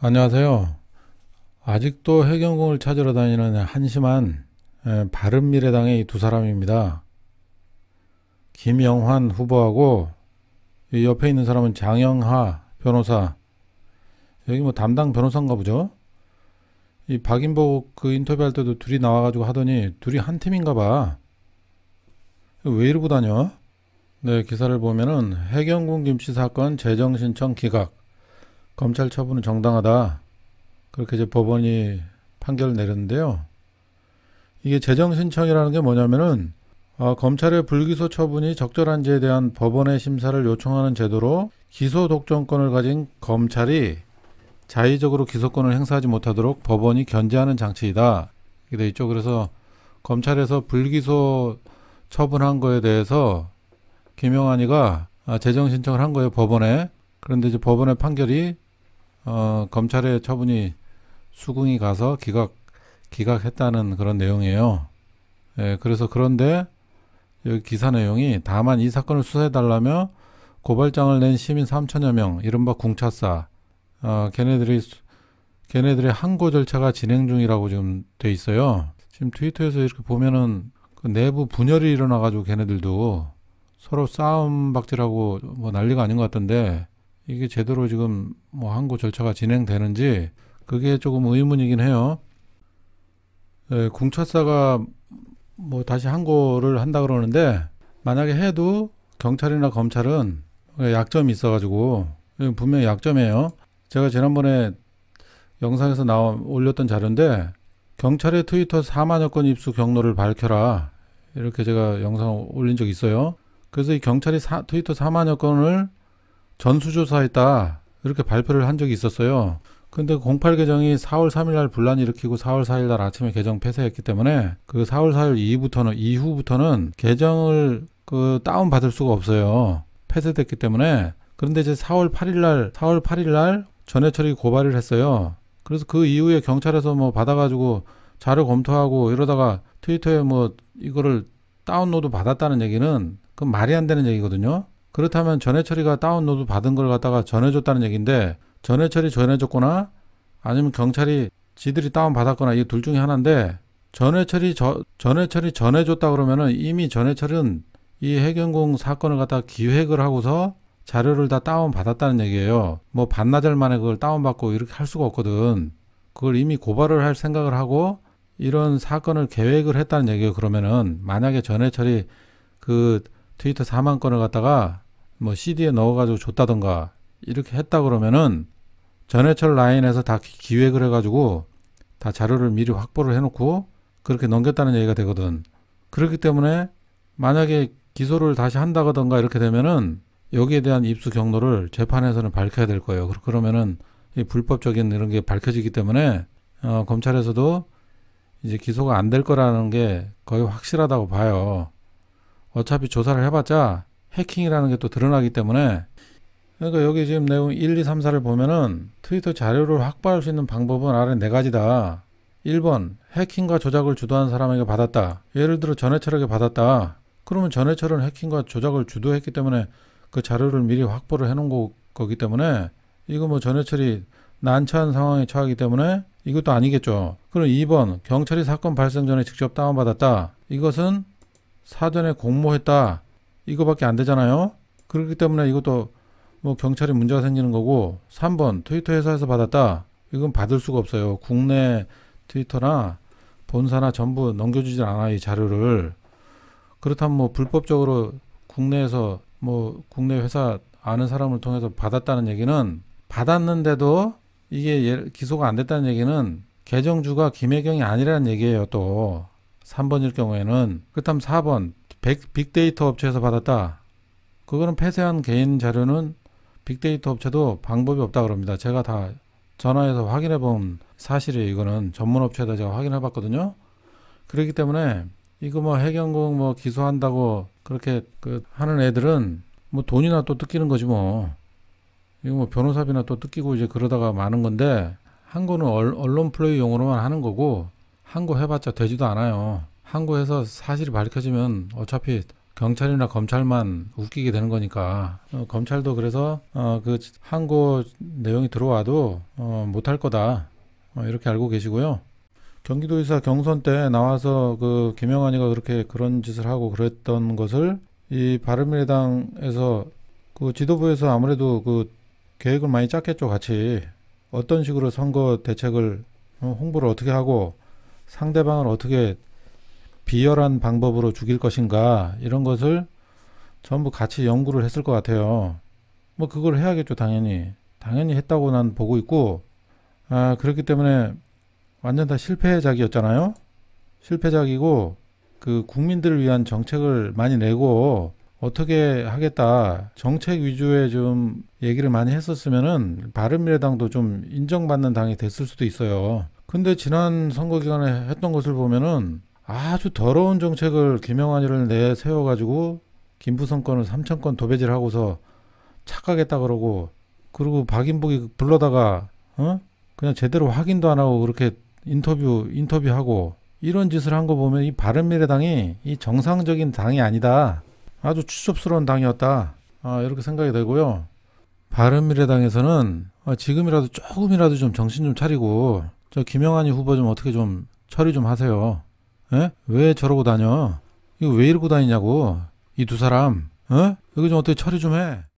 안녕하세요. 아직도 해경궁을 찾으러 다니는 한심한 바른미래당의 이 두 사람입니다. 김영환 후보하고 이 옆에 있는 사람은 장영하 변호사. 여기 뭐 담당 변호사인가 보죠. 이 박인복 그 인터뷰할 때도 둘이 나와가지고 하더니 둘이 한 팀인가 봐. 왜 이러고 다녀? 네, 기사를 보면은 해경궁 김씨 사건 재정 신청 기각. 검찰 처분은 정당하다. 그렇게 이제 법원이 판결을 내렸는데요. 이게 재정 신청이라는 게 뭐냐면은 검찰의 불기소 처분이 적절한지에 대한 법원의 심사를 요청하는 제도로 기소 독점권을 가진 검찰이 자의적으로 기소권을 행사하지 못하도록 법원이 견제하는 장치이다. 이게 돼 있죠. 그래서 검찰에서 불기소 처분한 거에 대해서 김영환이가 재정 신청을 한 거예요, 법원에. 그런데 이제 법원의 판결이 검찰의 처분이 수긍이 가서 기각했다는 그런 내용이에요. 예, 그래서 그런데 여기 기사 내용이 다만 이 사건을 수사해달라며 고발장을 낸 시민 3천여 명, 이른바 궁차싸, 걔네들의 항고 절차가 진행 중이라고 지금 돼 있어요. 지금 트위터에서 이렇게 보면은 그 내부 분열이 일어나가지고 걔네들도 서로 싸움박질하고 뭐 난리가 아닌 것 같던데 이게 제대로 지금 뭐 항고 절차가 진행되는지 그게 조금 의문이긴 해요. 예, 궁차사가 뭐 다시 항고를 한다 그러는데 만약에 해도 경찰이나 검찰은 약점이 있어가지고 분명히 약점이에요. 제가 지난번에 영상에서 올렸던 자료인데 경찰의 트위터 4만여 건 입수 경로를 밝혀라 이렇게 제가 영상 올린 적 있어요. 그래서 이 경찰이 트위터 4만여 건을 전수조사했다 이렇게 발표를 한 적이 있었어요. 근데 08 계정이 4월 3일 날 분란이 일으키고 4월 4일 날 아침에 계정 폐쇄했기 때문에 그 4월 4일 이후부터는 계정을 다운 받을 수가 없어요. 폐쇄됐기 때문에. 그런데 이제 4월 8일 날 전해철이 고발을 했어요. 그래서 그 이후에 경찰에서 뭐 받아가지고 자료 검토하고 이러다가 트위터에 뭐 이거를 다운로드 받았다는 얘기는 그건 말이 안 되는 얘기거든요. 그렇다면 전해철이가 다운로드 받은 걸 갖다가 전해줬다는 얘기인데 전해철이 전해줬거나 아니면 경찰이 지들이 다운받았거나 이 둘 중에 하나인데 전해철이 전해줬다 그러면은 이미 전해철은 이 해경궁 사건을 갖다가 기획을 하고서 자료를 다 다운받았다는 얘기예요. 뭐 반나절 만에 그걸 다운받고 이렇게 할 수가 없거든. 그걸 이미 고발을 할 생각을 하고 이런 사건을 계획을 했다는 얘기예요. 그러면은 만약에 전해철이 그 트위터 4만 건을 갖다가 뭐 CD에 넣어가지고 줬다던가 이렇게 했다 그러면은 전해철 라인에서 다 기획을 해가지고 다 자료를 미리 확보를 해놓고 그렇게 넘겼다는 얘기가 되거든. 그렇기 때문에 만약에 기소를 다시 한다던가 이렇게 되면은 여기에 대한 입수 경로를 재판에서는 밝혀야 될 거예요. 그러면은 이 불법적인 이런 게 밝혀지기 때문에 검찰에서도 이제 기소가 안 될 거라는 게 거의 확실하다고 봐요. 어차피 조사를 해봤자 해킹이라는 게 또 드러나기 때문에 그러니까 여기 지금 내용 1, 2, 3, 4를 보면은 트위터 자료를 확보할 수 있는 방법은 아래 네 가지다. 1번 해킹과 조작을 주도한 사람에게 받았다. 예를 들어 전해철에게 받았다. 그러면 전해철은 해킹과 조작을 주도했기 때문에 그 자료를 미리 확보를 해놓은 거기 때문에 이거 뭐 전해철이 난처한 상황에 처하기 때문에 이것도 아니겠죠. 그럼 2번 경찰이 사건 발생 전에 직접 다운받았다. 이것은 사전에 공모했다. 이거밖에 안 되잖아요. 그렇기 때문에 이것도 뭐 경찰이 문제가 생기는 거고 3번 트위터 회사에서 받았다. 이건 받을 수가 없어요. 국내 트위터나 본사나 전부 넘겨주질 않아요. 이 자료를. 그렇다면 뭐 불법적으로 국내에서 뭐 국내 회사 아는 사람을 통해서 받았다는 얘기는 받았는데도 이게 기소가 안 됐다는 얘기는 계정주가 김혜경이 아니라는 얘기예요. 또 3번일 경우에는. 그렇다면 4번 빅데이터 업체에서 받았다. 그거는 폐쇄한 개인 자료는 빅데이터 업체도 방법이 없다 그럽니다. 제가 다 전화해서 확인해 본 사실이에요. 이거는 전문 업체에다 제가 확인해 봤거든요. 그렇기 때문에 이거 뭐 해경궁 뭐 기소한다고 그렇게 하는 애들은 뭐 돈이나 또 뜯기는 거지 뭐. 이거 뭐 변호사비나 또 뜯기고 이제 그러다가 마는 건데 항고는 언론 플레이 용으로만 하는 거고 항고 해봤자 되지도 않아요. 항고해서 사실이 밝혀지면 어차피 경찰이나 검찰만 웃기게 되는 거니까 검찰도 그래서 그 항고 내용이 들어와도 못할 거다 이렇게 알고 계시고요. 경기도지사 경선 때 나와서 그 김영환이가 그렇게 그런 짓을 하고 그랬던 것을 이 바른미래당에서 그 지도부에서 아무래도 그 계획을 많이 짰겠죠. 같이 어떤 식으로 선거 대책을 홍보를 어떻게 하고 상대방을 어떻게 비열한 방법으로 죽일 것인가 이런 것을 전부 같이 연구를 했을 것 같아요. 뭐 그걸 해야겠죠. 당연히 했다고 난 보고 있고 그렇기 때문에 완전 다 실패작이었잖아요. 실패작이고 그 국민들을 위한 정책을 많이 내고 어떻게 하겠다 정책 위주의 좀 얘기를 많이 했었으면은 바른미래당도 좀 인정받는 당이 됐을 수도 있어요. 근데 지난 선거 기간에 했던 것을 보면은 아주 더러운 정책을 김영환이를 내세워가지고 김부선권을 3,000건 도배질하고서 착각했다 그러고 그리고 박인복이 불러다가 그냥 제대로 확인도 안 하고 그렇게 인터뷰하고 이런 짓을 한 거 보면 이 바른미래당이 이 정상적인 당이 아니다. 아주 추접스러운 당이었다. 이렇게 생각이 되고요. 바른미래당에서는 지금이라도 조금이라도 좀 정신 좀 차리고 저 김영환이 후보 좀 어떻게 좀 처리 좀 하세요. 에? 왜 저러고 다녀? 이거 왜 이러고 다니냐고. 이 두 사람. 이거 좀 어떻게 처리 좀 해.